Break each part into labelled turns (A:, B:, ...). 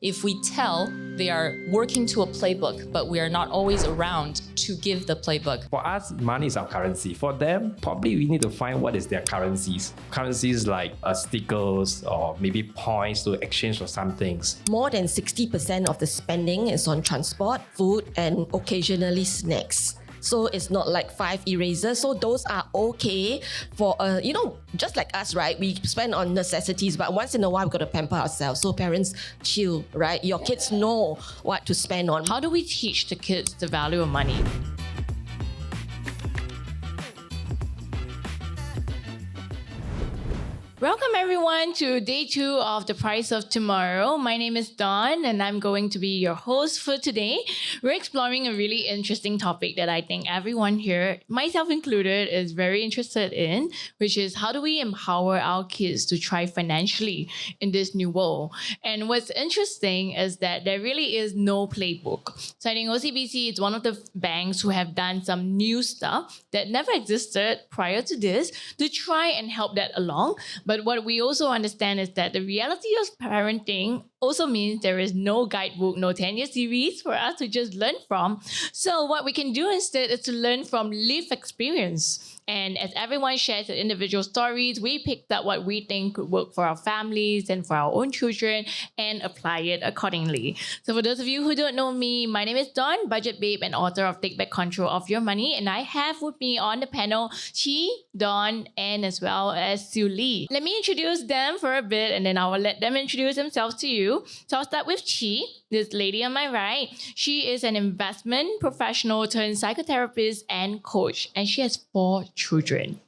A: If we tell they are working to a playbook, but we are not always around to give the playbook.
B: For us, money is our currency. For them, probably we need to find what is their currencies. Currencies like stickers or maybe points to exchange for some things.
C: More than 60% of the spending is on transport, food, and occasionally snacks. So it's not like 5 erasers. So those are okay for, just like us, right? We spend on necessities, but once in a while, we've got to pamper ourselves. So parents, chill, right? Your kids know what to spend on.
A: How do we teach the kids the value of money? Welcome everyone to day 2 of The Price of Tomorrow. My name is Dawn and I'm going to be your host for today. We're exploring a really interesting topic that I think everyone here, myself included, is very interested in, which is how do we empower our kids to thrive financially in this new world? And what's interesting is that there really is no playbook. So I think OCBC is one of the banks who have done some new stuff that never existed prior to this to try and help that along. But what we also understand is that the reality of parenting also means there is no guidebook, no 10-year series for us to just learn from. So what we can do instead is to learn from lived experience. And as everyone shares their individual stories, we picked up what we think could work for our families and for our own children and apply it accordingly. So for those of you who don't know me, my name is Dawn, budget babe and author of Take Back Control of Your Money. And I have with me on the panel Chi, Dawn, and as well as Sue Lee. Let me introduce them for a bit and then I will let them introduce themselves to you. So I'll start with Chi, this lady on my right. She is an investment professional turned psychotherapist and coach, and she has 4 children.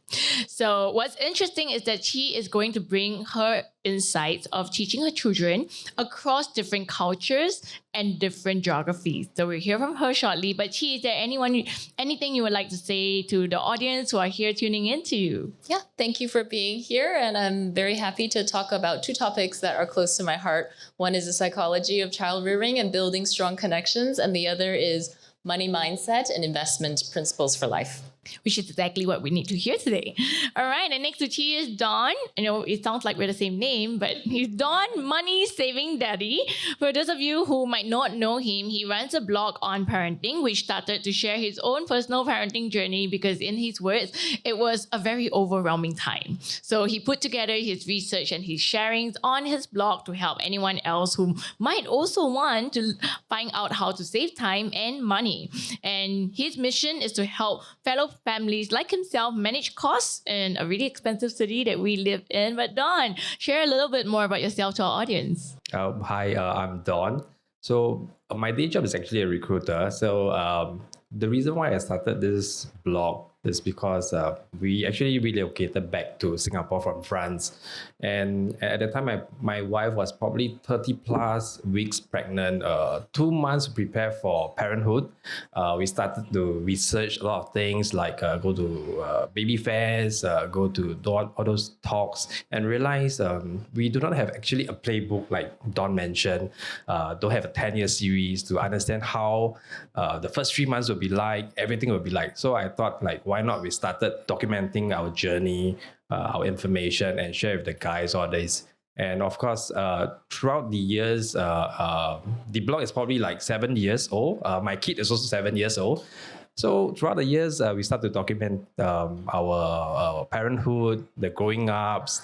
A: So what's interesting is that she is going to bring her insights of teaching her children across different cultures and different geographies. So we'll hear from her shortly. But Chi, is there anything you would like to say to the audience who are here tuning in to you?
D: Yeah, thank you for being here. And I'm very happy to talk about 2 topics that are close to my heart. One is the psychology of child rearing and building strong connections. And the other is money mindset and investment principles for life.
A: Which is exactly what we need to hear today. All right, and next to Chi is Dawn. I know it sounds like we're the same name, but he's Dawn Money Saving Daddy. For those of you who might not know him, he runs a blog on parenting, which started to share his own personal parenting journey because in his words, it was a very overwhelming time. So he put together his research and his sharings on his blog to help anyone else who might also want to find out how to save time and money. And his mission is to help fellow families like himself manage costs in a really expensive city that we live in. But Dawn, share a little bit more about yourself to our audience.
B: Hi, I'm Dawn. So my day job is actually a recruiter. So the reason why I started this blog is because we actually relocated back to Singapore from France. And at the time, my wife was probably 30 plus weeks pregnant, 2 months to prepare for parenthood. We started to research a lot of things like go to baby fairs, go to all those talks, and realize we do not have actually a playbook like Dawn mentioned. Don't have a 10-year series to understand how the first 3 months will be like, everything will be like. So I thought, like, why not we started documenting our journey, our information, and share with the guys all this. And of course, throughout the years, the blog is probably like 7 years old. My kid is also 7 years old. So throughout the years, we start to document our parenthood, the growing ups,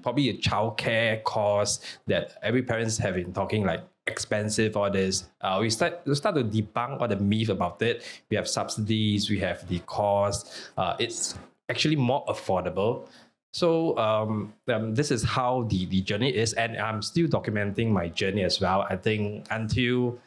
B: probably a childcare cost that every parents have been talking like expensive, all this. We start to debunk all the myth about it. We have subsidies, we have the cost. It's actually more affordable. So this is how the journey is, and I'm still documenting my journey as well. I think until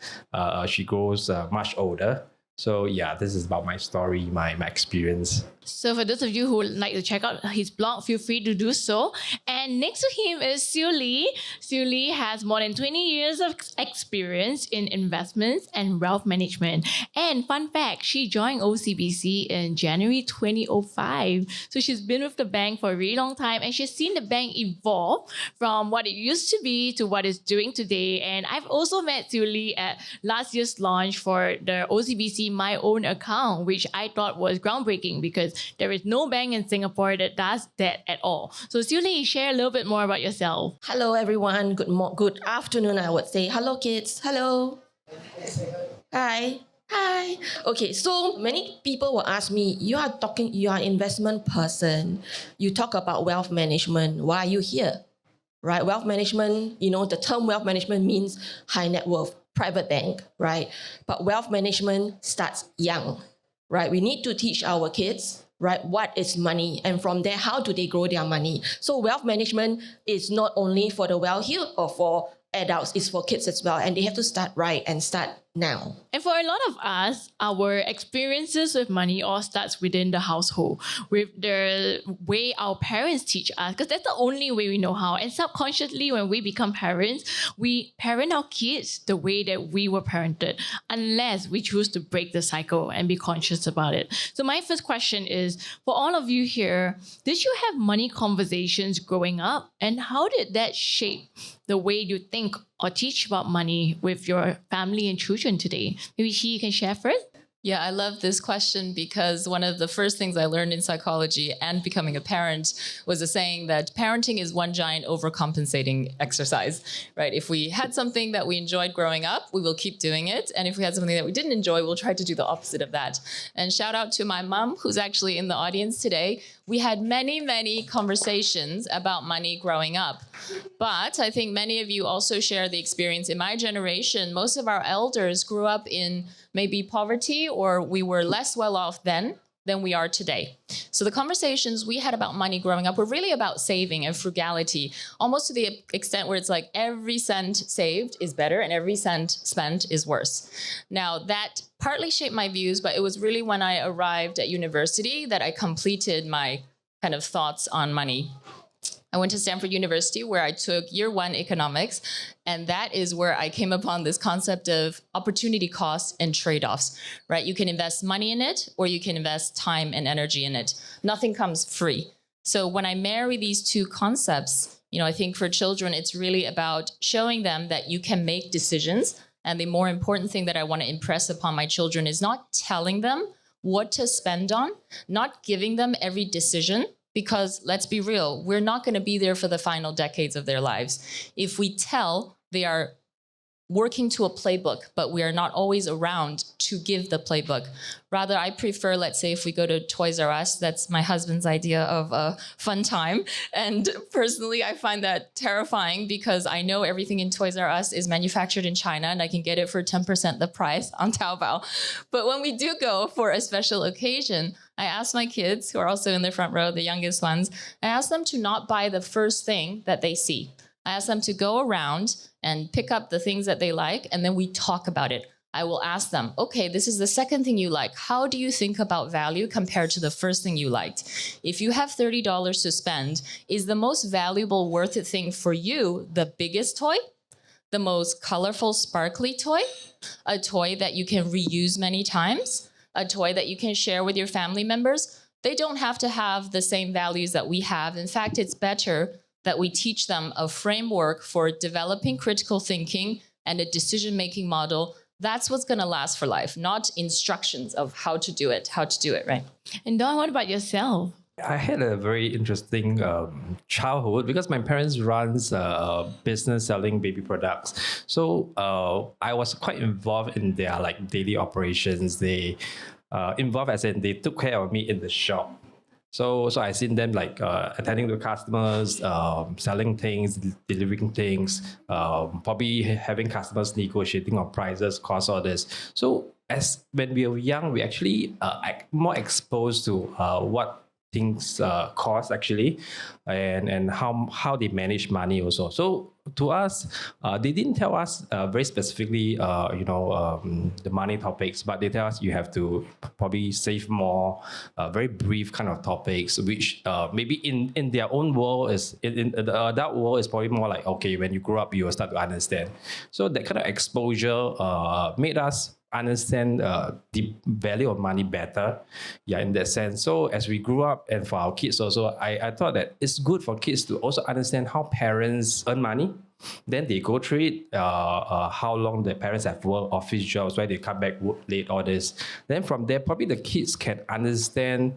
B: she grows much older. So yeah, this is about my story, my experience.
A: So for those of you who would like to check out his blog, feel free to do so. And next to him is Sue Lee. Sue Lee has more than 20 years of experience in investments and wealth management. And fun fact, she joined OCBC in January 2005. So she's been with the bank for a really long time and she's seen the bank evolve from what it used to be to what it's doing today. And I've also met Sue Lee at last year's launch for the OCBC My Own Account, which I thought was groundbreaking because There is no bank in Singapore that does that at all. So Siu-Li, share a little bit more about yourself.
C: Hello, everyone. Good afternoon, I would say. Hello, kids. Hello. Hi. Hi. Okay, so many people will ask me, you are an investment person. You talk about wealth management. Why are you here? Right? Wealth management, the term wealth management means high net worth, private bank, right? But wealth management starts young, right? We need to teach our kids, right, what is money, and from there, how do they grow their money? So wealth management is not only for the well-heeled or for adults, it's for kids as well, and they have to start right and start now.
A: And for a lot of us, our experiences with money all starts within the household, with the way our parents teach us, because that's the only way we know how. And subconsciously, when we become parents, we parent our kids the way that we were parented, unless we choose to break the cycle and be conscious about it. So my first question is, for all of you here, did you have money conversations growing up? And how did that shape the way you think or teach about money with your family and children today? Maybe you can share first?
D: Yeah, I love this question because one of the first things I learned in psychology and becoming a parent was a saying that parenting is one giant overcompensating exercise, right? If we had something that we enjoyed growing up, we will keep doing it. And if we had something that we didn't enjoy, we'll try to do the opposite of that. And shout out to my mom, who's actually in the audience today. We had many, many conversations about money growing up. But I think many of you also share the experience. In my generation, most of our elders grew up in maybe poverty, or we were less well off then than we are today. So the conversations we had about money growing up were really about saving and frugality, almost to the extent where it's like every cent saved is better and every cent spent is worse. Now that partly shaped my views, but it was really when I arrived at university that I completed my kind of thoughts on money. I went to Stanford University where I took year 1 economics, and that is where I came upon this concept of opportunity costs and trade-offs, right? You can invest money in it, or you can invest time and energy in it. Nothing comes free. So when I marry these two concepts, I think for children, it's really about showing them that you can make decisions. And the more important thing that I want to impress upon my children is not telling them what to spend on, not giving them every decision, because let's be real, we're not going to be there for the final decades of their lives. If we tell, they are working to a playbook, but we are not always around to give the playbook. Rather, I prefer, let's say, if we go to Toys R Us, that's my husband's idea of a fun time. And personally, I find that terrifying because I know everything in Toys R Us is manufactured in China and I can get it for 10% the price on Taobao. But when we do go for a special occasion, I ask my kids, who are also in the front row, the youngest ones, I ask them to not buy the first thing that they see. I ask them to go around and pick up the things that they like, and then we talk about it. I will ask them, okay, this is the second thing you like. How do you think about value compared to the first thing you liked? If you have $30 to spend, is the most valuable, worth it thing for you the biggest toy? The most colorful, sparkly toy? A toy that you can reuse many times? A toy that you can share with your family members? They don't have to have the same values that we have. In fact, it's better that we teach them a framework for developing critical thinking and a decision-making model. That's what's going to last for life, not instructions of how to do it, right?
A: And Dawn, what about yourself?
B: I had a very interesting childhood because my parents runs a business selling baby products. So I was quite involved in their daily operations. They involved as in they took care of me in the shop. So I seen them attending to customers, selling things, delivering things, probably having customers negotiating on prices, cost orders. So as when we were young, we actually more exposed to what things cost actually, and how they manage money also. So to us, they didn't tell us very specifically, the money topics, but they tell us you have to probably save more, very brief kind of topics, which maybe in their own world is, in the adult world is probably more like, okay, when you grow up, you will start to understand. So that kind of exposure made us understand the value of money better, in that sense. So as we grew up, and for our kids also, I thought that it's good for kids to also understand how parents earn money. Then they go through it, how long the parents have worked, office jobs, why they come back work late, all this. Then from there, probably the kids can understand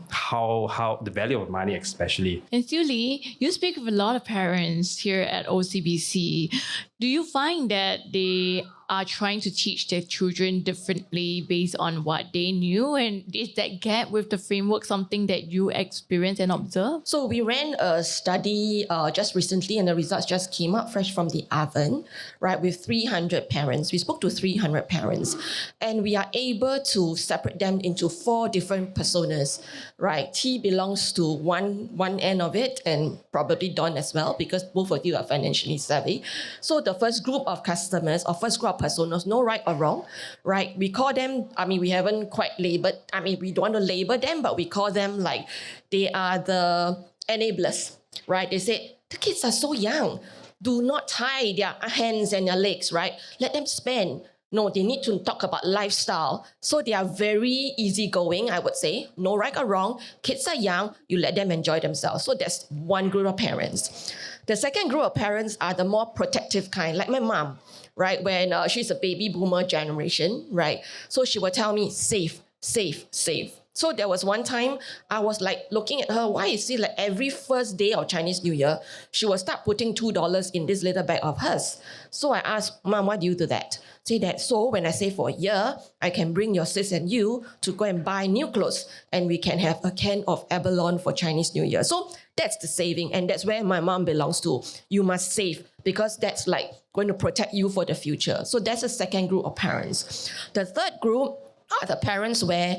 B: how the value of money especially.
A: And Siu Lee, you speak with a lot of parents here at OCBC. Do you find that they are trying to teach their children differently based on what they knew? And is that gap with the framework something that you experience and observe?
C: So we ran a study just recently, and the results just came up fresh from the oven, right, with 300 parents. We spoke to 300 parents, and we are able to separate them into 4 different personas, right? T belongs to one end of it, and probably Dawn as well, because both of you are financially savvy. So the first group of customers or first group of personas, no right or wrong, right? We call them, we haven't quite labeled, we don't want to label them, but we call them like they are the enablers, right? They say, the kids are so young. Do not tie their hands and their legs, right? Let them spend. No, they need to talk about lifestyle. So they are very easygoing, I would say. No right or wrong. Kids are young. You let them enjoy themselves. So that's one group of parents. The second group of parents are the more protective kind, like my mom, right? When she's a baby boomer generation, right? So she will tell me, save, save, save. So there was one time I was like looking at her, why is it like every first day of Chinese New Year, she will start putting $2 in this little bag of hers. So I asked, Mom, why do you do that? Say that, so when I save for a year, I can bring your sis and you to go and buy new clothes, and we can have a can of abalone for Chinese New Year. So that's the saving, and that's where my mom belongs to. You must save, because that's like going to protect you for the future. So that's the second group of parents. The third group are the parents where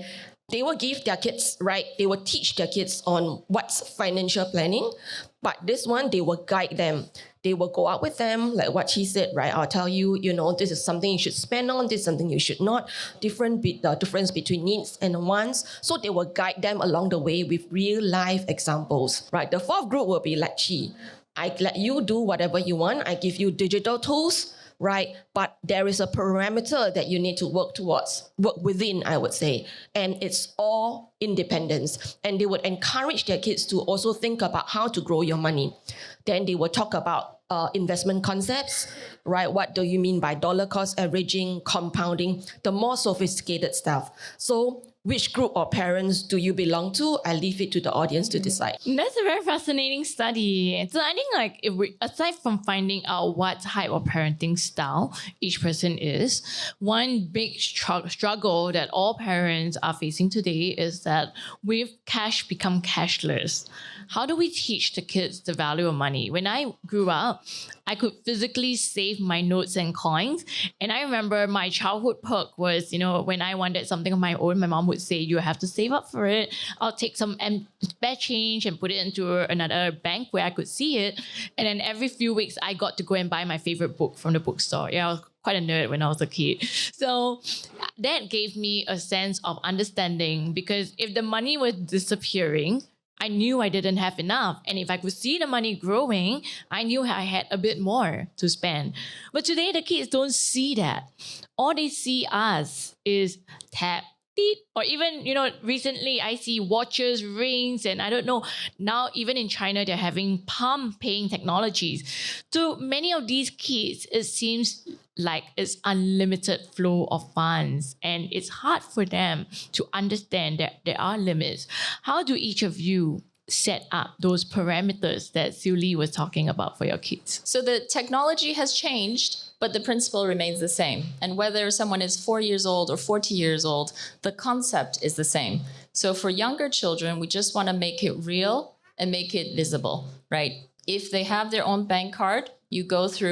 C: they will give their kids, right? They will teach their kids on what's financial planning, but this one, they will guide them. They will go out with them, like what she said, right? I'll tell you, this is something you should spend on, this is something you should not. The difference between needs and wants. So they will guide them along the way with real life examples, right? The fourth group will be like Chi. I let you do whatever you want. I give you digital tools, right? But there is a parameter that you need to work within, I would say. And it's all independence. And they would encourage their kids to also think about how to grow your money. Then they will talk about investment concepts, right? What do you mean by dollar cost averaging, compounding, the more sophisticated stuff. So which group of parents do you belong to? I leave it to the audience to decide.
A: That's a very fascinating study. So I think if we, aside from finding out what type of parenting style each person is, one big struggle that all parents are facing today is that with cash become cashless. How do we teach the kids the value of money? When I grew up, I could physically save my notes and coins. And I remember my childhood perk was, when I wanted something of my own, my mom would say, you have to save up for it. I'll take some spare change and put it into another bank where I could see it. And then every few weeks, I got to go and buy my favorite book from the bookstore. Yeah, I was quite a nerd when I was a kid. So that gave me a sense of understanding, because if the money was disappearing, I knew I didn't have enough. And if I could see the money growing, I knew I had a bit more to spend. But today, the kids don't see that. All they see us is tap, beep, or even, recently I see watches, rings, and I don't know. Now, even in China, they're having palm paying technologies. To many of these kids, it seems like it's unlimited flow of funds, and it's hard for them to understand that there are limits. How do each of you set up those parameters that Siu Lee was talking about for your kids?
D: So the technology has changed, but the principle remains the same. And whether someone is 4 years old or 40 years old, the concept is the same. So for younger children, we just want to make it real and make it visible, right? If they have their own bank card, you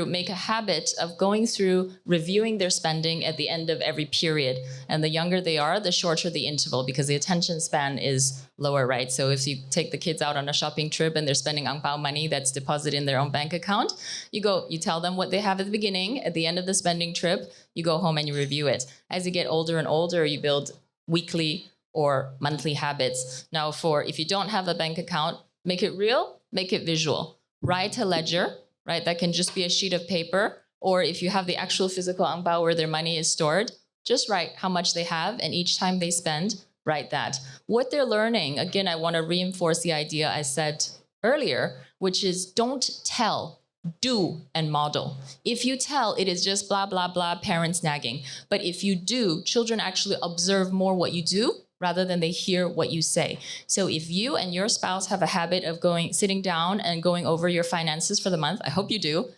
D: make a habit of going through, reviewing their spending at the end of every period. And the younger they are, the shorter the interval, because the attention span is lower, right? So if you take the kids out on a shopping trip and they're spending ang pao money that's deposited in their own bank account, you tell them what they have at the beginning. At the end of the spending trip, you go home and you review it. As you get older and older, you build weekly or monthly habits. Now, if you don't have a bank account, make it real, make it visual. Write a ledger, right? That can just be a sheet of paper. Or if you have the actual physical ang pao where their money is stored, just write how much they have. And each time they spend, write that. What they're learning, again, I want to reinforce the idea I said earlier, which is don't tell, do and model. If you tell, it is just blah, blah, blah, parents nagging. But if you do, children actually observe more what you do rather than they hear what you say. So if you and your spouse have a habit of sitting down and going over your finances for the month, I hope you do,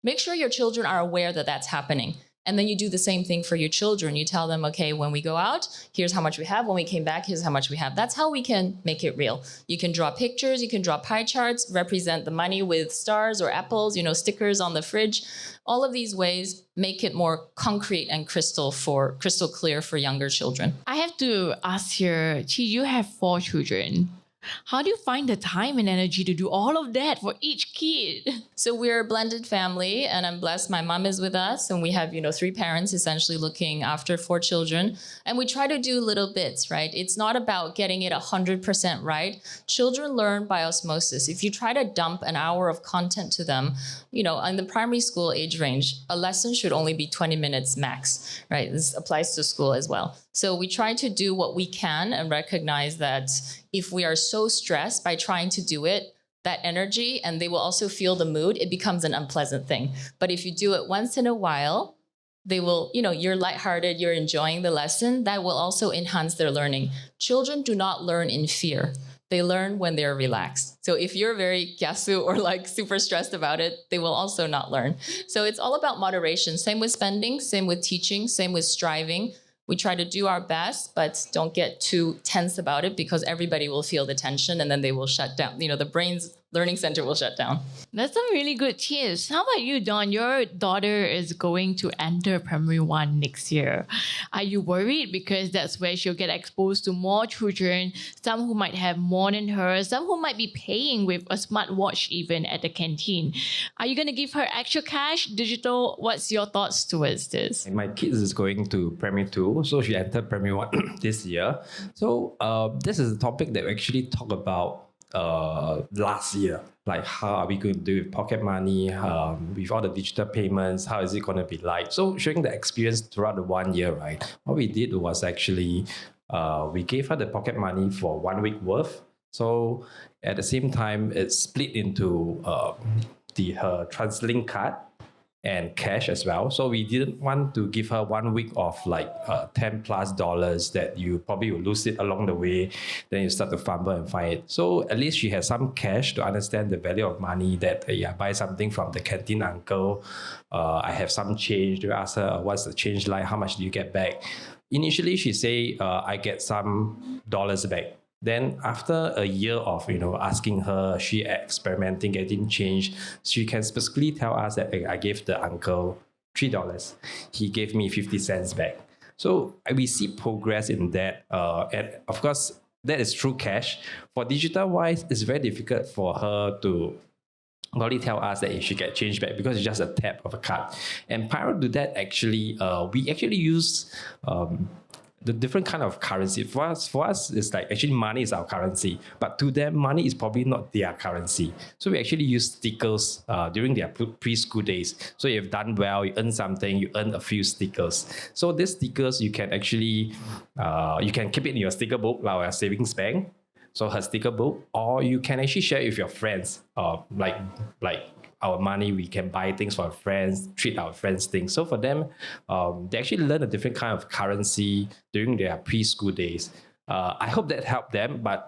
D: make sure your children are aware that that's happening. And then you do the same thing for your children. You tell them, okay, when we go out, here's how much we have. When we came back, here's how much we have. That's how we can make it real. You can draw pictures, you can draw pie charts, represent the money with stars or apples, stickers on the fridge. All of these ways make it more concrete and crystal clear for younger children.
A: I have to ask here, Chi, you have 4 children. How do you find the time and energy to do all of that for each kid?
D: So we're a blended family, and I'm blessed. My mom is with us, and we have, 3 parents essentially looking after 4 children. And we try to do little bits, right? It's not about getting it 100% right. Children learn by osmosis. If you try to dump an hour of content to them, in the primary school age range, a lesson should only be 20 minutes max, right? This applies to school as well. So we try to do what we can and recognize that if we are so stressed by trying to do it, that energy, and they will also feel the mood, it becomes an unpleasant thing. But if you do it once in a while, they will, you're lighthearted, you're enjoying the lesson, that will also enhance their learning. Children do not learn in fear. They learn when they're relaxed. So if you're very kiasu or super stressed about it, they will also not learn. So it's all about moderation. Same with spending, same with teaching, same with striving. We try to do our best, but don't get too tense about it because everybody will feel the tension and then they will shut down. The brain's learning center will shut down.
A: That's some really good tips. How about you, Dawn? Your daughter is going to enter primary 1 next year. Are you worried? Because that's where she'll get exposed to more children, some who might have more than her, some who might be paying with a smartwatch even at the canteen. Are you going to give her actual cash, digital? What's your thoughts towards this?
B: My kids is going to primary 2, so she entered primary 1 this year. So this is a topic that we actually talk about last year, like how are we going to do with pocket money, with all the digital payments, how is it going to be like? So showing the experience throughout the 1 year, right? What we did was actually, we gave her the pocket money for 1 week worth. So at the same time, it's split into her TransLink card and cash as well. So we didn't want to give her 1 week of $10+ that you probably will lose it along the way. Then you start to fumble and find it. So at least she has some cash to understand the value of money that I buy something from the canteen uncle. I have some change. To ask her, what's the change like? How much do you get back? Initially, she say, I get some dollars back. Then after a year of asking her, she experimenting, getting change, she can specifically tell us that I gave the uncle $3. He gave me 50 cents back. So we see progress in that. And of course, that is through cash. For digital wise, it's very difficult for her to probably tell us that if she get change back because it's just a tap of a card. And prior to that, actually, we actually use the different kind of currency. For us, it's like actually money is our currency, but to them, money is probably not their currency. So we actually use stickers during their preschool days. So if you've done well, you earn something, you earn a few stickers. So these stickers, you can actually, you can keep it in your sticker book, like a savings bank. So her sticker book, or you can actually share it with your friends, like our money, we can buy things for our friends, treat our friends things. So for them, they actually learn a different kind of currency during their preschool days. I hope that helped them. But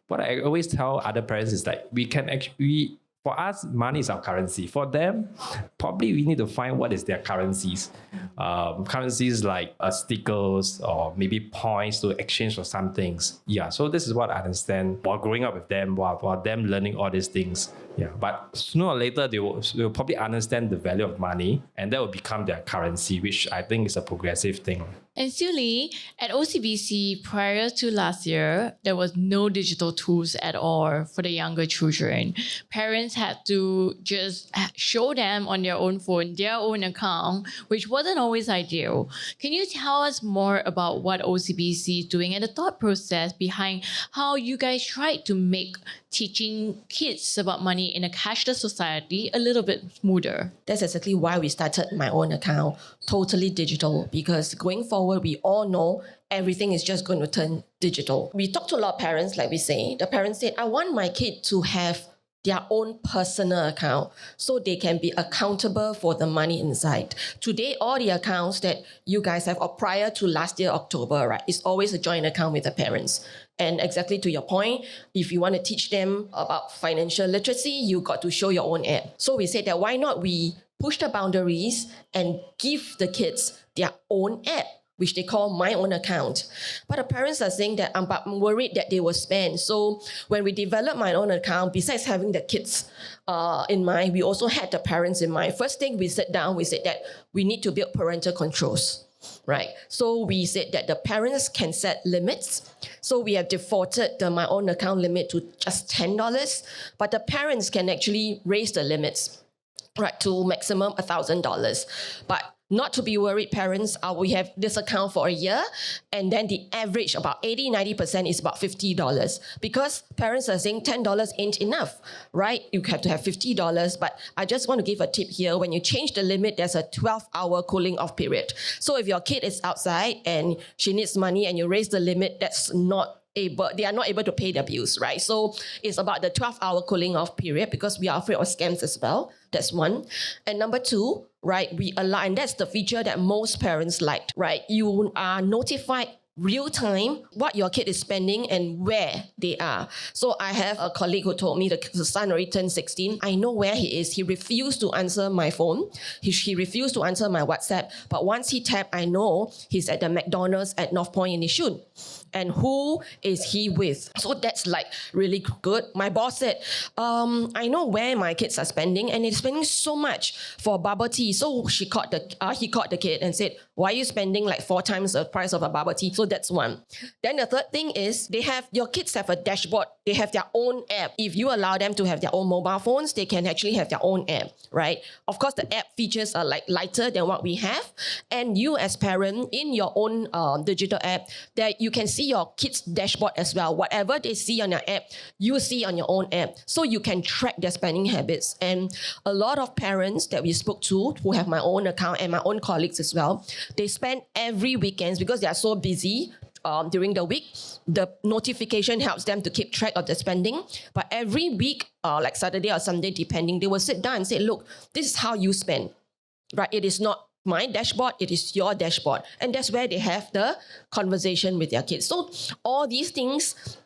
B: what I always tell other parents is like, we can actually, for us, money is our currency. For them, probably we need to find what is their currencies. Currencies like stickers or maybe points to exchange for some things. Yeah, so this is what I understand while growing up with them, while them learning all these things. Yeah, but sooner or later, they will probably understand the value of money and that will become their currency, which I think is a progressive thing.
A: And Suli, at OCBC, prior to last year, there was no digital tools at all for the younger children. Parents had to just show them on their own phone, their own account, which wasn't always ideal. Can you tell us more about what OCBC is doing and the thought process behind how you guys tried to make teaching kids about money in a cashless society a little bit smoother?
C: That's exactly why we started my own account, totally digital, because going forward, we all know everything is just going to turn digital. We talked to a lot of parents, like we say. The parents said, I want my kid to have their own personal account so they can be accountable for the money inside. Today, all the accounts that you guys have, or prior to last year, October, right, is always a joint account with the parents. And exactly to your point, if you want to teach them about financial literacy, you got to show your own app. So we said that why not we push the boundaries and give the kids their own app, which they call my own account. But the parents are saying that I'm worried that they will spend. So when we developed my own account, besides having the kids in mind, we also had the parents in mind. First thing we sat down, we said that we need to build parental controls, right? So we said that the parents can set limits. So we have defaulted the my own account limit to just $10, but the parents can actually raise the limits, right, to maximum $1,000. But not to be worried, parents, we have this account for a year, and then the average, about 80-90% is about $50. Because parents are saying $10 ain't enough, right? You have to have $50. But I just want to give a tip here. When you change the limit, there's a 12-hour cooling off period. So if your kid is outside and she needs money and you raise the limit, they are not able to pay their bills, right? So it's about the 12-hour cooling off period because we are afraid of scams as well. That's one. And number two, right, we allow, and that's the feature that most parents liked, right? You are notified real time what your kid is spending and where they are. So I have a colleague who told me the son already turned 16. I know where he is. He refused to answer my phone. He refused to answer my WhatsApp. But once he tapped, I know he's at the McDonald's at North Point in Yishun. And who is he with? So that's like really good. My boss said, I know where my kids are spending, and they're spending so much for bubble tea. So he called the kid and said, why are you spending like 4 times the price of a bubble tea? So that's one. Then the third thing is your kids have a dashboard. They have their own app. If you allow them to have their own mobile phones, they can actually have their own app, right? Of course, the app features are like lighter than what we have. And you as parent in your own digital app, that you can see your kids' dashboard as well. Whatever they see on your app, you see on your own app. So you can track their spending habits. And a lot of parents that we spoke to who have my own account and my own colleagues as well, they spend every weekends because they are so busy during the week. The notification helps them to keep track of the spending. But every week, like Saturday or Sunday, depending, they will sit down and say, look, this is how you spend, right? It is not my dashboard, it is your dashboard. And that's where they have the conversation with their kids. So all these things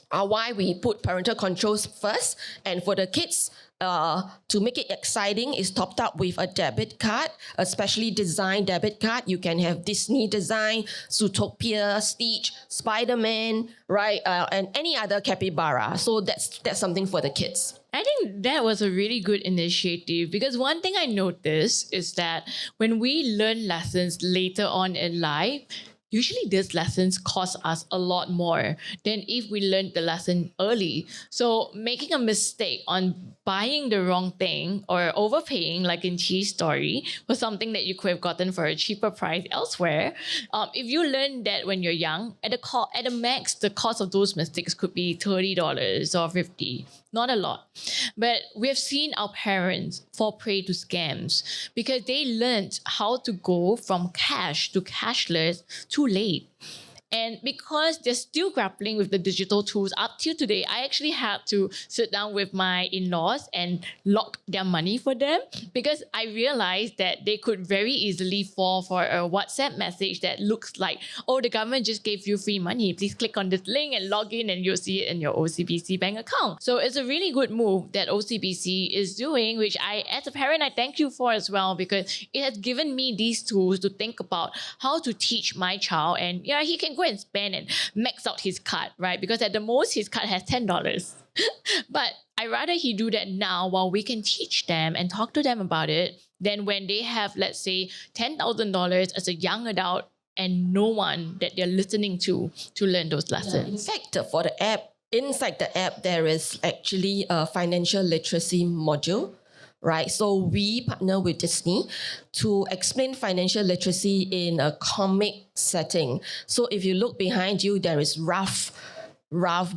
C: are why we put parental controls first. And for the kids, to make it exciting, is topped up with a debit card, a specially designed debit card. You can have Disney design, Zootopia, Stitch, Spider-Man, right? And any other capybara. So that's something for the kids.
A: I think that was a really good initiative because one thing I noticed is that when we learn lessons later on in life, usually these lessons cost us a lot more than if we learned the lesson early. So making a mistake on buying the wrong thing or overpaying, like in Chi's story, for something that you could have gotten for a cheaper price elsewhere. If you learn that when you're young, at the max, the cost of those mistakes could be $30 or $50. Not a lot. But we have seen our parents fall prey to scams because they learned how to go from cash to cashless too late. And because they're still grappling with the digital tools up till today, I actually had to sit down with my in-laws and lock their money for them because I realized that they could very easily fall for a WhatsApp message that looks like, oh, the government just gave you free money. Please click on this link and log in and you'll see it in your OCBC bank account. So it's a really good move that OCBC is doing, which as a parent, I thank you for as well because it has given me these tools to think about how to teach my child. And yeah, he can go and spend and max out his card, right? Because at the most, his card has $10. But I'd rather he do that now while we can teach them and talk to them about it than when they have, let's say, $10,000 as a young adult and no one that they're listening to learn those lessons.
C: In fact, for the app, inside the app, there is actually a financial literacy module, right? So we partner with Disney to explain financial literacy in a comic setting. So if you look behind you, there is Ralph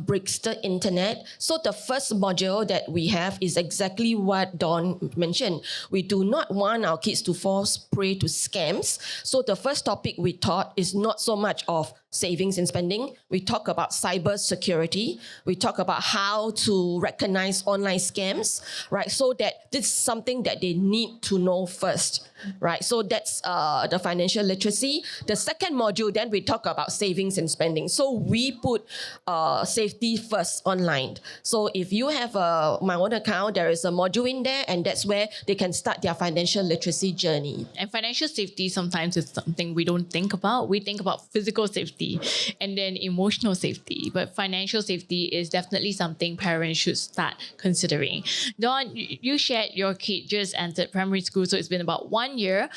C: breaks the internet. So the first module that we have is exactly what Dawn mentioned. We do not want our kids to fall prey to scams. So the first topic we taught is not so much of savings and spending. We talk about cyber security. We talk about how to recognize online scams, right? So that this is something that they need to know first, right? So that's the financial literacy. The second module, then we talk about savings and spending. So we put safety first online. So if you have my own account, there is a module in there, and that's where they can start their financial literacy journey.
A: And financial safety sometimes is something we don't think about. We think about physical safety and then emotional safety. But financial safety is definitely something parents should start considering. Dawn, you shared your kid just entered primary school, so it's been about 1 year.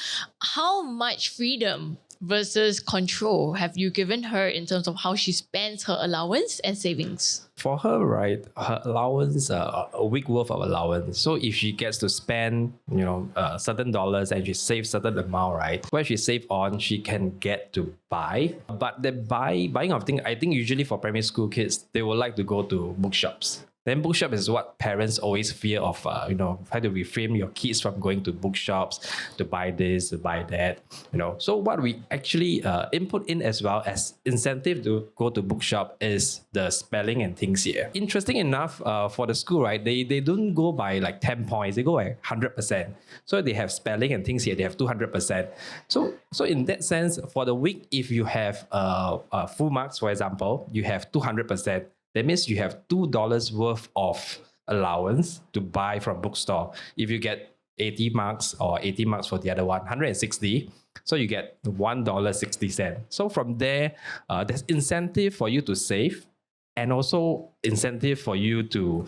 A: How much freedom versus control have you given her in terms of how she spends her allowance and savings?
B: For her, right, her allowance, a week worth of allowance. So if she gets to spend, certain dollars and she saves certain amount, right, where she save on, she can get to buy. But the buying of things, I think usually for primary school kids, they would like to go to bookshops. Then bookshop is what parents always fear of, try to refrain your kids from going to bookshops to buy this, to buy that, So what we actually input in as well as incentive to go to bookshop is the spelling and things here. Interesting enough, for the school, right, they don't go by like 10 points, they go by 100%. So they have spelling and things here, they have 200%. So in that sense, for the week, if you have full marks, for example, you have 200%. That means you have $2 worth of allowance to buy from bookstore. If you get 80 marks or 80 marks for the other one, 160, so you get $1.60. So from there, there's incentive for you to save, and also incentive for you to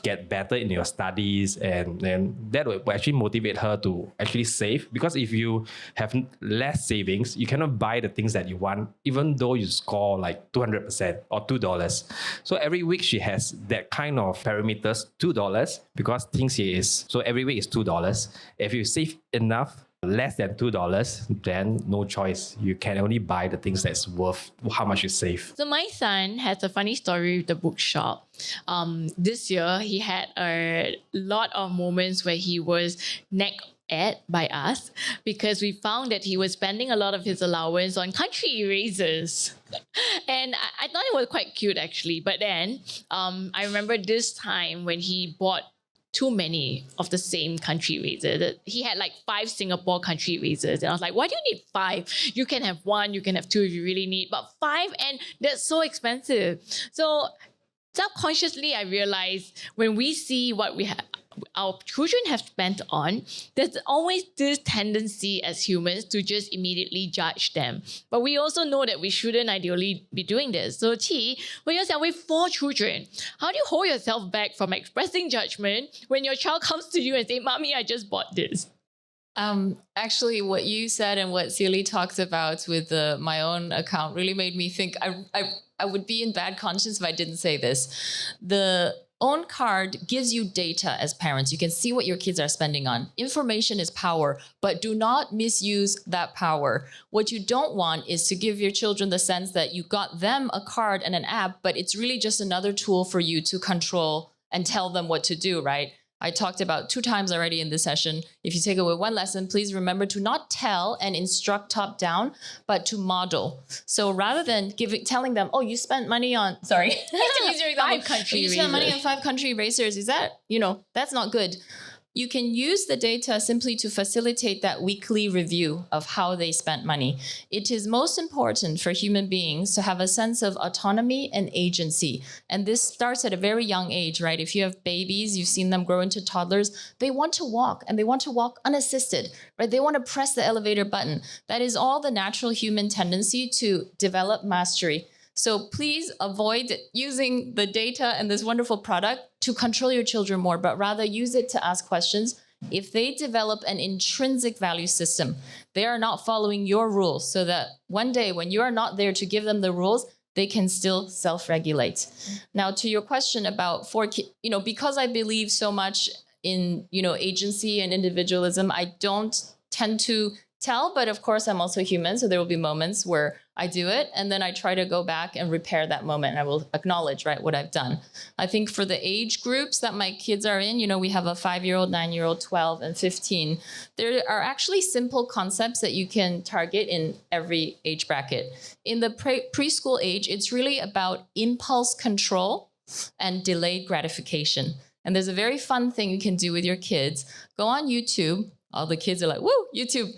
B: get better in your studies, and then that will actually motivate her to actually save, because if you have less savings, you cannot buy the things that you want, even though you score like 200% or $2. So every week she has that kind of parameters, $2, because things here is, so every week is $2. If you save enough, less than $2, then no choice. You can only buy the things that's worth how much you save.
A: So my son has a funny story with the bookshop. This year, he had a lot of moments where he was nagged at by us because we found that he was spending a lot of his allowance on country erasers. And I thought it was quite cute actually. But then I remember this time when he bought too many of the same country erasers. He had like 5 Singapore country erasers. And I was like, why do you need 5? You can have 1, you can have 2 if you really need, but 5, and that's so expensive. So subconsciously, I realized when we see what our children have spent on, there's always this tendency as humans to just immediately judge them. But we also know that we shouldn't ideally be doing this. So Chi, when you're with 4 children, how do you hold yourself back from expressing judgment when your child comes to you and say, Mommy, I just bought this?
D: Actually, what you said and what Sealy talked about with my own account really made me think I would be in bad conscience if I didn't say this. The own card gives you data as parents. You can see what your kids are spending on. Information is power, but do not misuse that power. What you don't want is to give your children the sense that you got them a card and an app, but it's really just another tool for you to control and tell them what to do, right? I talked about 2 times already in this session. If you take away one lesson, please remember to not tell and instruct top down, but to model. So rather than telling them, oh, you spent money on, sorry, to use your example,
A: 5 country
D: you spent money on 5 country erasers. Is that, that's not good. You can use the data simply to facilitate that weekly review of how they spent money. It is most important for human beings to have a sense of autonomy and agency. And this starts at a very young age, right? If you have babies, you've seen them grow into toddlers, they want to walk, and they want to walk unassisted, right? They want to press the elevator button. That is all the natural human tendency to develop mastery. So please avoid using the data and this wonderful product to control your children more, but rather use it to ask questions. If they develop an intrinsic value system, they are not following your rules, so that one day when you are not there to give them the rules, they can still self-regulate. Now, to your question about because I believe so much in, agency and individualism, I don't tend to tell, but of course I'm also human, so there will be moments where I do it, and then I try to go back and repair that moment. I will acknowledge, right, what I've done. I think for the age groups that my kids are in, we have a 5-year-old, 9-year-old, 12, and 15. There are actually simple concepts that you can target in every age bracket. In the preschool age, it's really about impulse control and delayed gratification. And there's a very fun thing you can do with your kids. Go on YouTube. All the kids are like, woo, YouTube.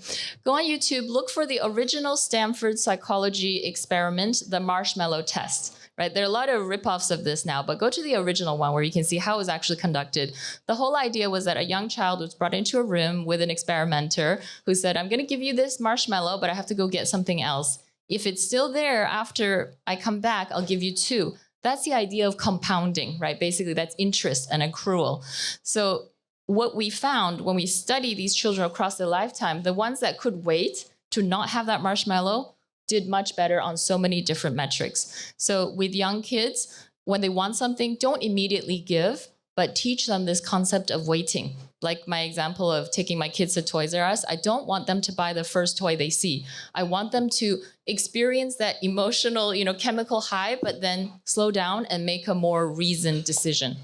D: Go on YouTube, look for the original Stanford psychology experiment, the marshmallow test, right? There are a lot of ripoffs of this now, but go to the original one where you can see how it was actually conducted. The whole idea was that a young child was brought into a room with an experimenter who said, I'm going to give you this marshmallow, but I have to go get something else. If it's still there after I come back, I'll give you 2. That's the idea of compounding, right? Basically, that's interest and accrual. So what we found when we study these children across their lifetime, the ones that could wait to not have that marshmallow did much better on so many different metrics. So with young kids, when they want something, don't immediately give, but teach them this concept of waiting. Like my example of taking my kids to Toys R Us, I don't want them to buy the first toy they see. I want them to experience that emotional, chemical high, but then slow down and make a more reasoned decision.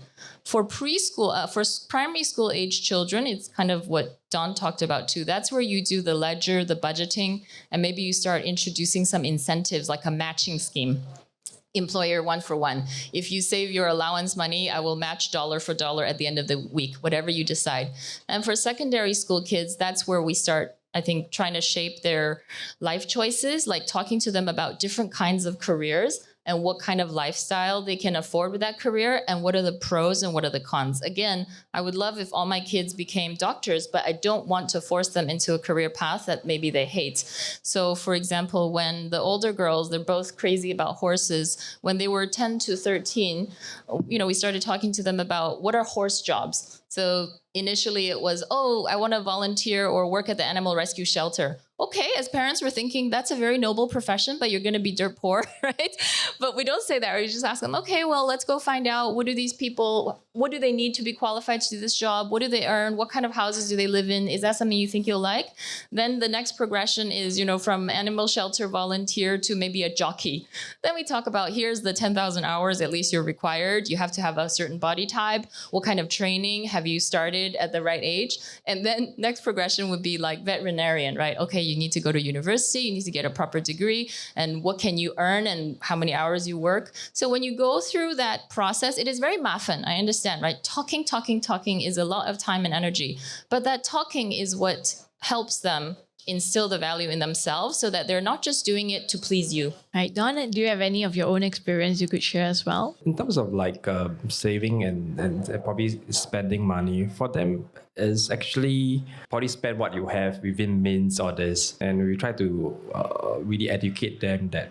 D: For preschool, for primary school age children, it's kind of what Dawn talked about too. That's where you do the ledger, the budgeting, and maybe you start introducing some incentives like a matching scheme. Employer 1-for-1. If you save your allowance money, I will match dollar for dollar at the end of the week, whatever you decide. And for secondary school kids, that's where we start, I think, trying to shape their life choices, like talking to them about different kinds of careers and what kind of lifestyle they can afford with that career, and what are the pros and what are the cons. Again, I would love if all my kids became doctors, but I don't want to force them into a career path that maybe they hate. So for example, when the older girls, they're both crazy about horses, when they were 10 to 13, we started talking to them about what are horse jobs. So initially it was, I want to volunteer or work at the animal rescue shelter. Okay, as parents, we're thinking that's a very noble profession, but you're going to be dirt poor, right? But we don't say that. We just ask them, okay, well, let's go find out what do they need to be qualified to do this job? What do they earn? What kind of houses do they live in? Is that something you think you'll like? Then the next progression is, from animal shelter volunteer to maybe a jockey. Then we talk about, here's the 10,000 hours at least you're required. You have to have a certain body type. What kind of training have you started at the right age? And then next progression would be like veterinarian, right? Okay, you need to go to university, you need to get a proper degree, and what can you earn and how many hours you work. So when you go through that process, it is very mafan, I understand, right? Talking is a lot of time and energy, but that talking is what helps them instill the value in themselves so that they're not just doing it to please you.
A: Right, Dawn, do you have any of your own experience you could share as well?
B: In terms of saving and probably spending money, for them is actually probably spend what you have within means or this. And we try to really educate them that,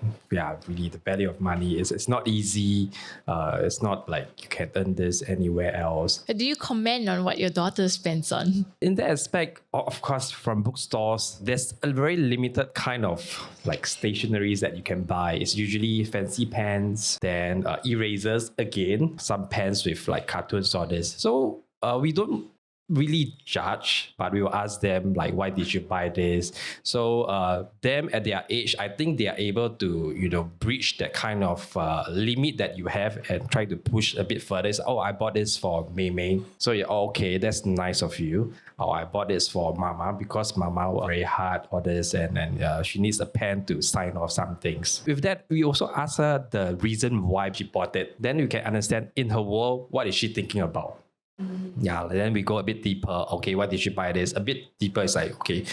B: really the value of money is it's not easy. It's not like you can earn this anywhere else.
A: Do you comment on what your daughter spends on?
B: In that aspect, of course, from bookstores, there's a very limited kind of stationeries that you can buy. It's usually fancy pens, then erasers again, some pens with cartoons or this. So we don't really judge, but we will ask them why did you buy this? So them at their age, I think they are able to breach that kind of limit that you have and try to push a bit further. It's, I bought this for Mei Mei, so you're okay, that's nice of you. I bought this for Mama because Mama worked very hard for this and she needs a pen to sign off some things. With that, we also ask her the reason why she bought it. Then you can understand in her world, what is she thinking about? Yeah, then we go a bit deeper. Okay, why did she buy this? A bit deeper is okay,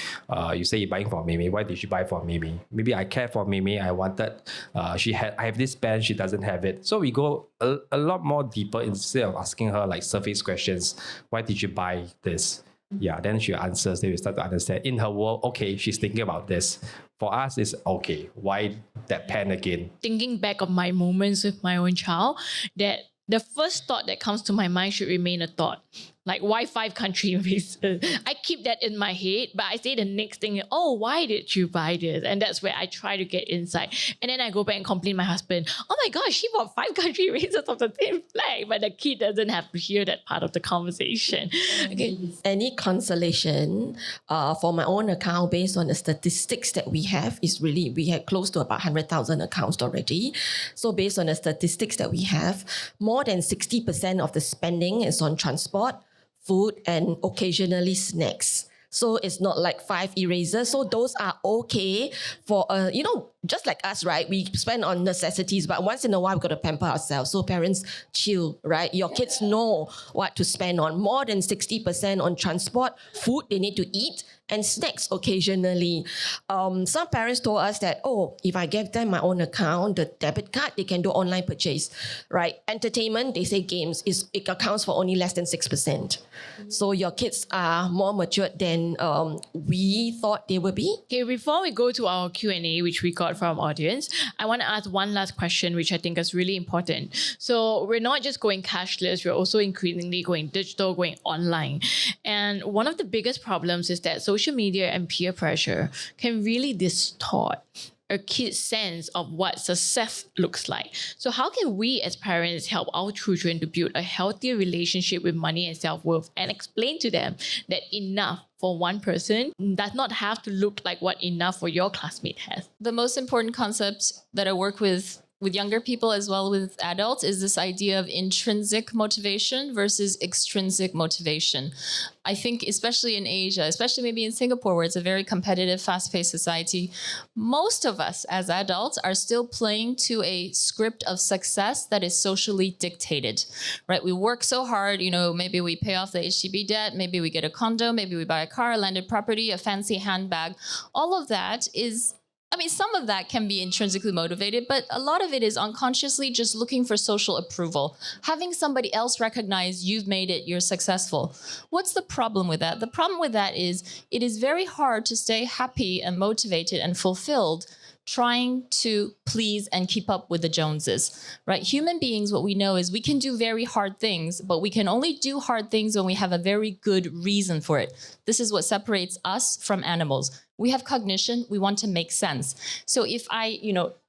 B: you say you're buying for Mimi. Why did she buy for Mimi? Maybe I care for Mimi. I wanted, I have this pen, she doesn't have it. So we go a lot more deeper instead of asking her surface questions. Why did you buy this? Yeah, then she answers. Then we start to understand in her world, okay, she's thinking about this. For us, it's okay, why that pen again?
A: Thinking back of my moments with my own child, that the first thought that comes to my mind should remain a thought. Like, why 5 country races? I keep that in my head, but I say the next thing, oh, why did you buy this? And that's where I try to get insight. And then I go back and complain my husband, oh my gosh, she bought 5 country races of the same flag. But the kid doesn't have to hear that part of the conversation. Okay.
C: Any consolation for my own account based on the statistics that we have is really, we had close to about 100,000 accounts already. So based on the statistics that we have, more than 60% of the spending is on transport, food, and occasionally snacks. So it's not like 5 erasers. So those are okay for, just like us, right? We spend on necessities, but once in a while, we've got to pamper ourselves. So parents, chill, right? Your kids know what to spend on. More than 60% on transport, food they need to eat, and snacks occasionally. Some parents told us that, oh, if I give them my own account, the debit card, they can do online purchase, right? Entertainment, they say games, it accounts for only less than 6%. So your kids are more matured than we thought they would be.
A: Okay, before we go to our Q&A, which we got from our audience, I want to ask one last question, which I think is really important. So we're not just going cashless, we're also increasingly going digital, going online. And one of the biggest problems is that social media and peer pressure can really distort a kid's sense of what success looks like. So how can we as parents help our children to build a healthier relationship with money and self-worth, and explain to them that enough for one person does not have to look like what enough for your classmate has?
D: The most important concept that I work with younger people as well with adults is this idea of intrinsic motivation versus extrinsic motivation. I think especially in Asia, especially maybe in Singapore, where it's a very competitive, fast-paced society, most of us as adults are still playing to a script of success that is socially dictated, right? We work so hard, maybe we pay off the HDB debt, maybe we get a condo, maybe we buy a car, a landed property, a fancy handbag. All of that is, some of that can be intrinsically motivated, but a lot of it is unconsciously just looking for social approval. Having somebody else recognize you've made it, you're successful. What's the problem with that? The problem with that is it is very hard to stay happy and motivated and fulfilled trying to please and keep up with the Joneses, right? Human beings, what we know is we can do very hard things, but we can only do hard things when we have a very good reason for it. This is what separates us from animals. We have cognition. We want to make sense. So if I,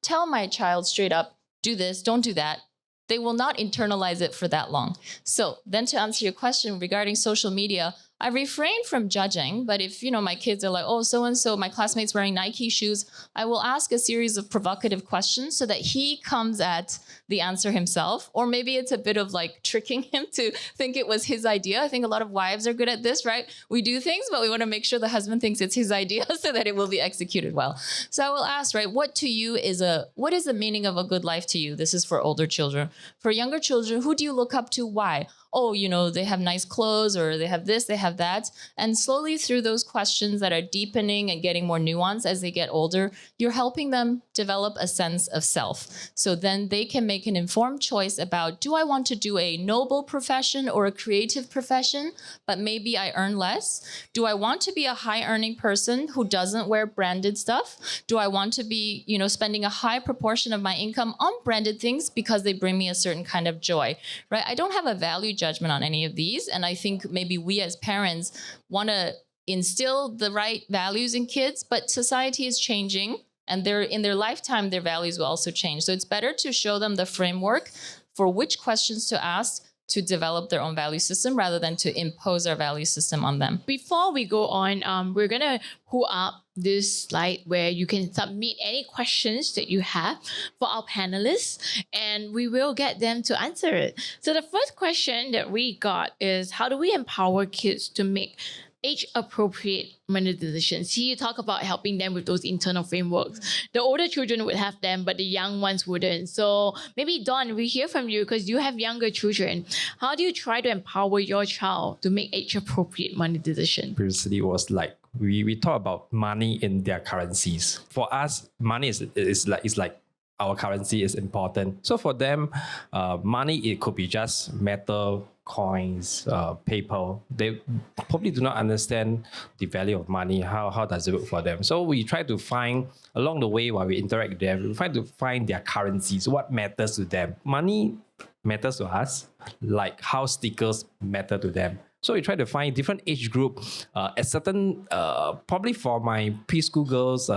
D: tell my child straight up, do this, don't do that, they will not internalize it for that long. So then to answer your question regarding social media, I refrain from judging, but if, my kids are like, oh, so-and-so, my classmate's wearing Nike shoes, I will ask a series of provocative questions so that he comes at the answer himself. Or maybe it's a bit of like tricking him to think it was his idea. I think a lot of wives are good at this, right? We do things, but we want to make sure the husband thinks it's his idea so that it will be executed well. So I will ask, right, what is the meaning of a good life to you? This is for older children. For younger children, who do you look up to? Why? Oh, they have nice clothes, or they have this, they have that. And slowly through those questions that are deepening and getting more nuanced as they get older, you're helping them develop a sense of self. So then they can make an informed choice about, do I want to do a noble profession or a creative profession, but maybe I earn less? Do I want to be a high earning person who doesn't wear branded stuff? Do I want to be, spending a high proportion of my income on branded things because they bring me a certain kind of joy, right? I don't have a value judgment on any of these. And I think maybe we as parents want to instill the right values in kids, but society is changing, and in their lifetime, their values will also change. So it's better to show them the framework for which questions to ask to develop their own value system rather than to impose our value system on them.
A: Before we go on, we're going to pull up this slide where you can submit any questions that you have for our panelists, and we will get them to answer it. So the first question that we got is, how do we empower kids to make age-appropriate money decisions? See, you talk about helping them with those internal frameworks. The older children would have them, but the young ones wouldn't. So maybe, Dawn, we hear from you because you have younger children. How do you try to empower your child to make age-appropriate money decisions?
B: Previously, it was like we talk about money in their currencies. For us, money is like our currency is important. So for them, money, it could be just metal, coins, paper. They probably do not understand the value of money. How does it work for them? So we try to find, along the way while we interact with them, we try to find their currencies, what matters to them. Money matters to us, like how stickers matter to them. So we try to find different age group at certain, probably for my preschool girls,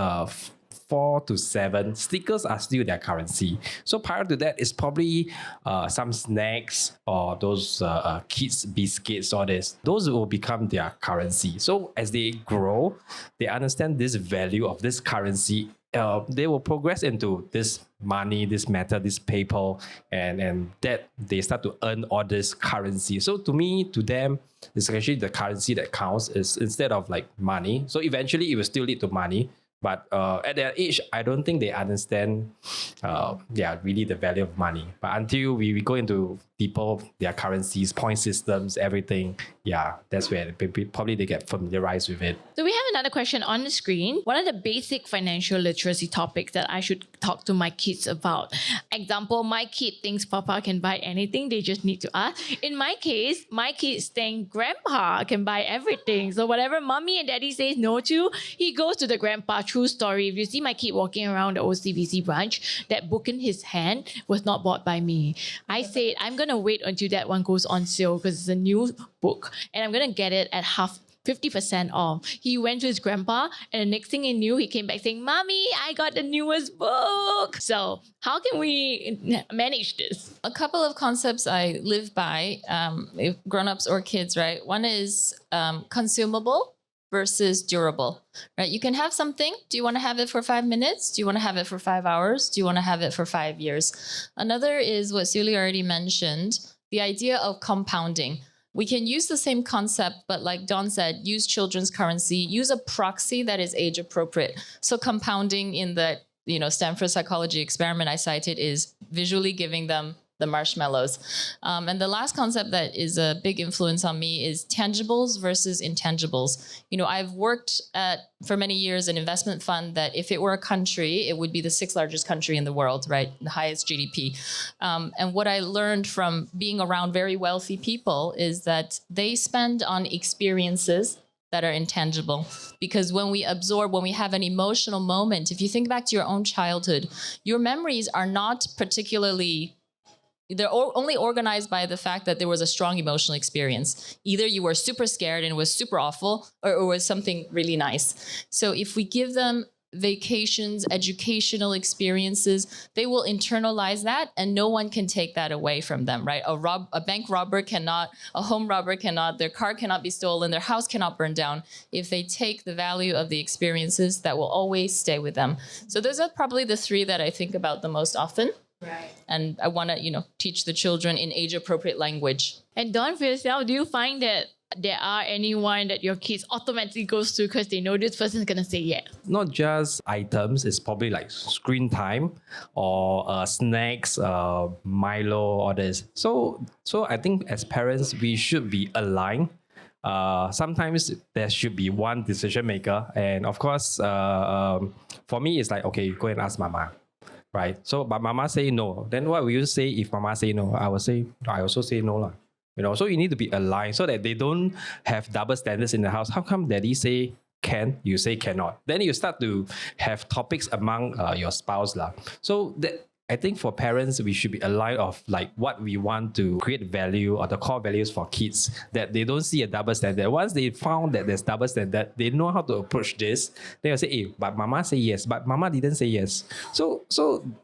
B: 4 to 7, stickers are still their currency. So prior to that, it's probably some snacks or those kids biscuits or this. Those will become their currency. So as they grow, they understand this value of this currency. They will progress into this money, this metal, this paper, and that they start to earn all this currency. So to me, to them, it's actually the currency that counts is instead of like money. So eventually it will still lead to money. But at their age, I don't think they understand, really the value of money. But until we go into deeper, their currencies, point systems, everything, that's where probably they get familiarized with it.
A: So we have another question on the screen. What are the basic financial literacy topics that I should talk to my kids about? Example, my kid thinks Papa can buy anything. They just need to ask. In my case, my kids think Grandpa can buy everything. So whatever Mommy and Daddy says no to, he goes to the Grandpa. True story. If you see my kid walking around the OCBC branch, that book in his hand was not bought by me. I said, I'm going to wait until that one goes on sale because it's a new book and I'm going to get it at 50% off. He went to his grandpa and the next thing he knew, he came back saying, Mommy, I got the newest book. So how can we manage this?
D: A couple of concepts I live by, if grown-ups or kids, right? One is consumable versus durable, right? You can have something. Do you want to have it for 5 minutes? Do you want to have it for 5 hours? Do you want to have it for 5 years? Another is what Sully already mentioned, the idea of compounding. We can use the same concept, but like Dawn said, use children's currency, use a proxy that is age appropriate. So compounding in the Stanford psychology experiment I cited is visually giving them the marshmallows. And the last concept that is a big influence on me is tangibles versus intangibles. I've worked for many years an investment fund that if it were a country, it would be the 6th largest country in the world, right? The highest GDP. And what I learned from being around very wealthy people is that they spend on experiences that are intangible. Because when we have an emotional moment, if you think back to your own childhood, your memories are not particularly, they're only organized by the fact that there was a strong emotional experience. Either you were super scared and it was super awful, or it was something really nice. So if we give them vacations, educational experiences, they will internalize that and no one can take that away from them, right? A bank robber cannot, a home robber cannot, their car cannot be stolen, their house cannot burn down if they take the value of the experiences that will always stay with them. So those are probably the 3 that I think about the most often.
A: Right.
D: And I want to, teach the children in age-appropriate language.
A: And Dawn, for yourself, do you find that there are anyone that your kids automatically goes to because they know this person's going to say yes?
B: Not just items, it's probably like screen time or snacks, Milo, all this. So I think as parents, we should be aligned. Sometimes there should be one decision maker. And of course, for me, it's like, okay, go and ask Mama. Right. So, but Mama say no. Then what will you say if Mama say no? I also say no lah. So you need to be aligned so that they don't have double standards in the house. How come Daddy say can, you say cannot? Then you start to have topics among your spouse lah. So I think for parents, we should be aligned of like what we want to create value or the core values for kids, that they don't see a double standard. Once they found that there's double standard, they know how to approach this. They'll say, hey, but Mama say yes, but Mama didn't say yes. So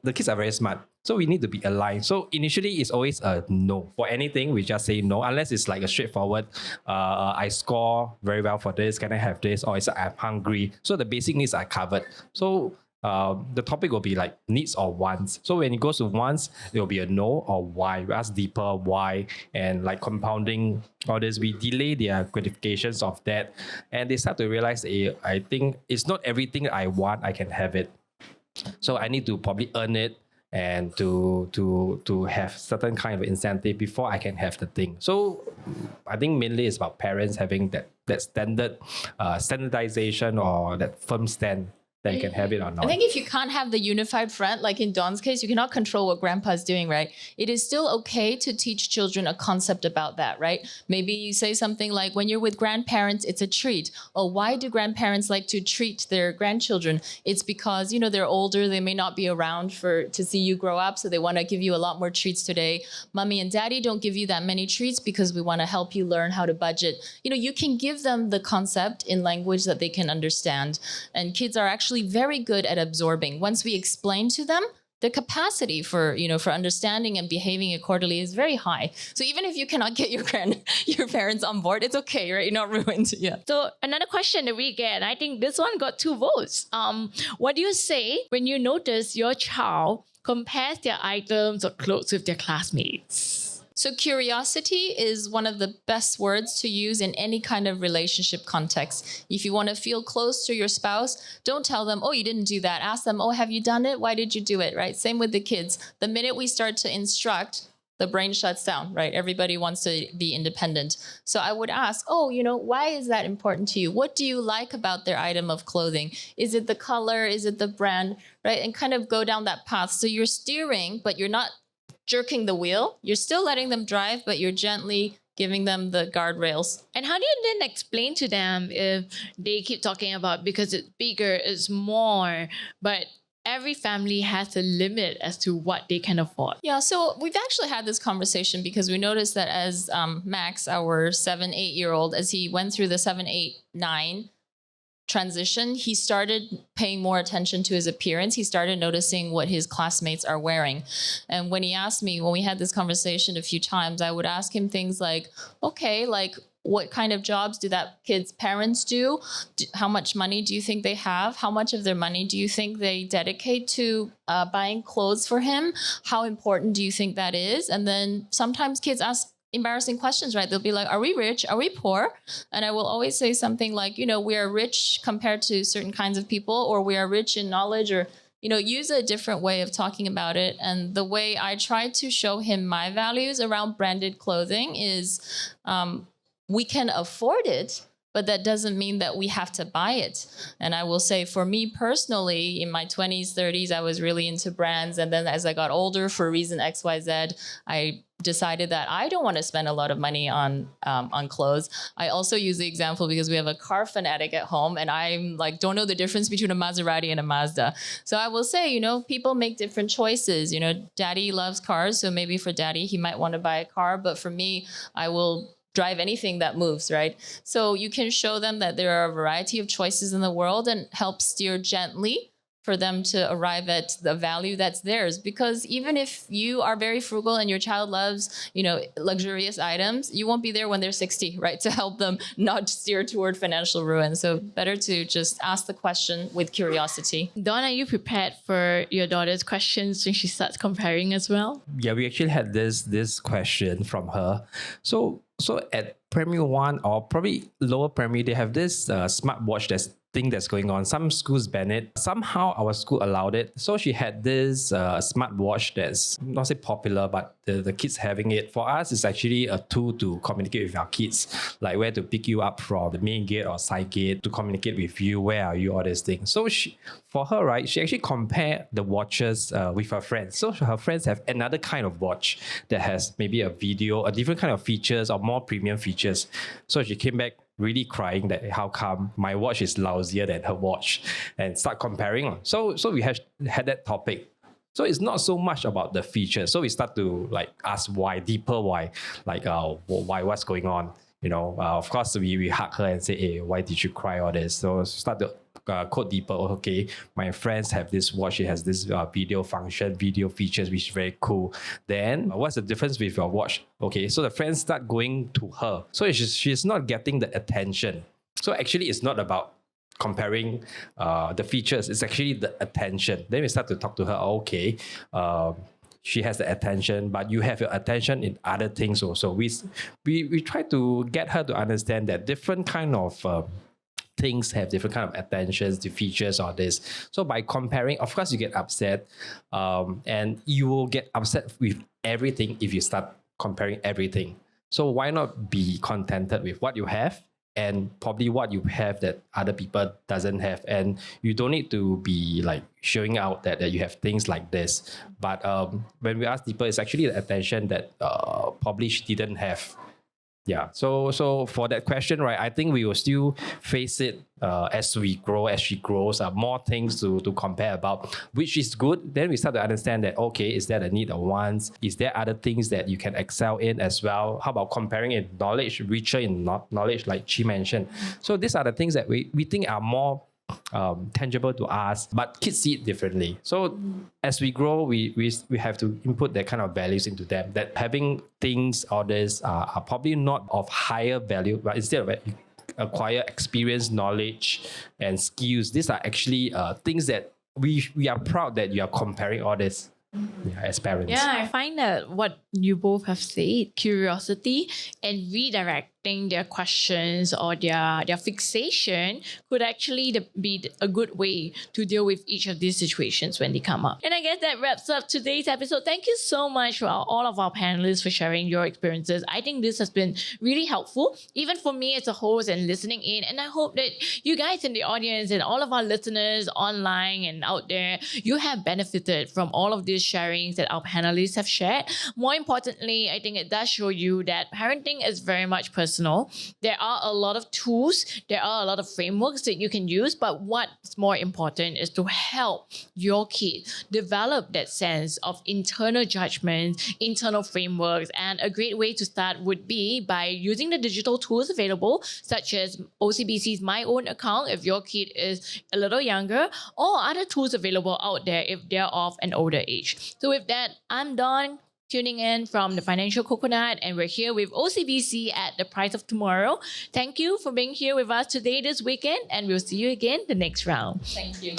B: the kids are very smart. So we need to be aligned. So initially, it's always a no. For anything, we just say no, unless it's like a straightforward, I score very well for this, can I have this? Or it's I'm hungry. So the basic needs are covered. So the topic will be like needs or wants. So when it goes to wants, it will be a no or why. We ask deeper why, and like compounding all this, we delay their gratifications of that. And they start to realize, I think it's not everything I want, I can have it. So I need to probably earn it and to have certain kind of incentive before I can have the thing. So I think mainly it's about parents having that standardization or that firm stand then you can have it or not.
D: I think if you can't have the unified front, like in Dawn's case, you cannot control what grandpa's doing, right? It is still okay to teach children a concept about that, right? Maybe you say something like, when you're with grandparents, it's a treat. Or why do grandparents like to treat their grandchildren? It's because, they're older, they may not be around to see you grow up, so they want to give you a lot more treats today. Mommy and daddy don't give you that many treats because we want to help you learn how to budget. You can give them the concept in language that they can understand. And kids are actually very good at absorbing. Once we explain to them, the capacity for understanding and behaving accordingly is very high. So even if you cannot get your parents on board, it's okay, right? You're not ruined. Yeah.
A: So another question that we get, I think this one got 2 votes. What do you say when you notice your child compares their items or clothes with their classmates?
D: So curiosity is one of the best words to use in any kind of relationship context. If you want to feel close to your spouse, don't tell them, oh, you didn't do that. Ask them, oh, have you done it? Why did you do it? Right? Same with the kids. The minute we start to instruct, the brain shuts down, right? Everybody wants to be independent. So I would ask, why is that important to you? What do you like about their item of clothing? Is it the color? Is it the brand? Right? And kind of go down that path. So you're steering, but you're not jerking the wheel. You're still letting them drive, but you're gently giving them the guardrails.
A: And how do you then explain to them if they keep talking about because it's bigger, it's more, but every family has a limit as to what they can afford?
D: Yeah, so we've actually had this conversation because we noticed that as Max, our 7-8-year-old, as he went through the 7-8-9 transition, he started paying more attention to his appearance. He started noticing what his classmates are wearing. And when he asked me, when we had this conversation a few times, I would ask him things like, okay, like what kind of jobs do that kid's parents do? How much money do you think they have? How much of their money do you think they dedicate to buying clothes for him? How important do you think that is? And then sometimes kids ask embarrassing questions, right? They'll be like, are we rich? Are we poor? And I will always say something like, we are rich compared to certain kinds of people, or we are rich in knowledge, or, use a different way of talking about it. And the way I try to show him my values around branded clothing is we can afford it, but that doesn't mean that we have to buy it. And I will say, for me personally, in my 20s, 30s, I was really into brands. And then as I got older, for reason X, Y, Z, I decided that I don't want to spend a lot of money on clothes. I also use the example because we have a car fanatic at home, and I'm like, don't know the difference between a Maserati and a Mazda. So I will say, people make different choices. Daddy loves cars, so maybe for daddy, he might want to buy a car. But for me, I will drive anything that moves, right? So you can show them that there are a variety of choices in the world and help steer gently for them to arrive at the value that's theirs. Because even if you are very frugal and your child loves, luxurious items, you won't be there when they're 60, right? To help them not steer toward financial ruin. So better to just ask the question with curiosity.
A: Dawn, are you prepared for your daughter's questions when she starts comparing as well?
B: Yeah, we actually had this question from her. So at primary 1 or probably lower primary, they have this smartwatch thing that's going on. Some schools ban it. Somehow our school allowed it. So she had this smartwatch that's not say popular, but the kids having it. For us, it's actually a tool to communicate with our kids, like where to pick you up from the main gate or side gate, to communicate with you, where are you, all these things. So for her, right, she actually compared the watches with her friends. So her friends have another kind of watch that has maybe a video, a different kind of features or more premium features. So she came back really crying that how come my watch is lousier than her watch, and start comparing. So we had that topic. So it's not so much about the feature. So we start to ask why, deeper why, why, what's going on? Of course we hug her and say, hey, why did you cry, all this? So start to quote deeper. Okay, my friends have this watch. It has this video function, video features, which is very cool. Then what's the difference with your watch? Okay, so the friends start going to her. So she's not getting the attention. So actually it's not about comparing the features. It's actually the attention. Then we start to talk to her. Okay, she has the attention, but you have your attention in other things also. We try to get her to understand that different kind of things have different kind of attentions, the features, all this. So by comparing, of course you get upset, and you will get upset with everything if you start comparing everything. So why not be contented with what you have and probably what you have that other people doesn't have. And you don't need to be like showing out that you have things like this. But when we ask deeper, it's actually the attention that probably she didn't have. Yeah. So for that question, right, I think we will still face it as we grow, as she grows, more things to compare about, which is good. Then we start to understand that, okay, is that a need or wants? Is there other things that you can excel in as well? How about comparing in knowledge, richer in knowledge, like she mentioned? So these are the things that we think are more tangible to us, but kids see it differently. So as we grow, we have to input that kind of values into them, that having things or this are probably not of higher value, but instead of acquire experience, knowledge and skills, these are actually things that we are proud that you are comparing all this. Yeah, as parents.
A: Yeah, I find that what you both have said, curiosity and redirecting their questions or their fixation could actually be a good way to deal with each of these situations when they come up. And I guess that wraps up today's episode. Thank you so much for all of our panelists for sharing your experiences. I think this has been really helpful, even for me as a host and listening in. And I hope that you guys in the audience and all of our listeners online and out there, you have benefited from all of these sharings that our panelists have shared. More importantly, I think it does show you that parenting is very much personal. There are a lot of tools, there are a lot of frameworks that you can use, but what's more important is to help your kid develop that sense of internal judgment, internal frameworks. And a great way to start would be by using the digital tools available, such as OCBC's My Own Account if your kid is a little younger, or other tools available out there if they're of an older age. So with that, I'm Dawn, tuning in from the Financial Coconut, and we're here with OCBC at the Price of Tomorrow. Thank you for being here with us today this weekend, and we'll see you again the next round.
D: Thank you.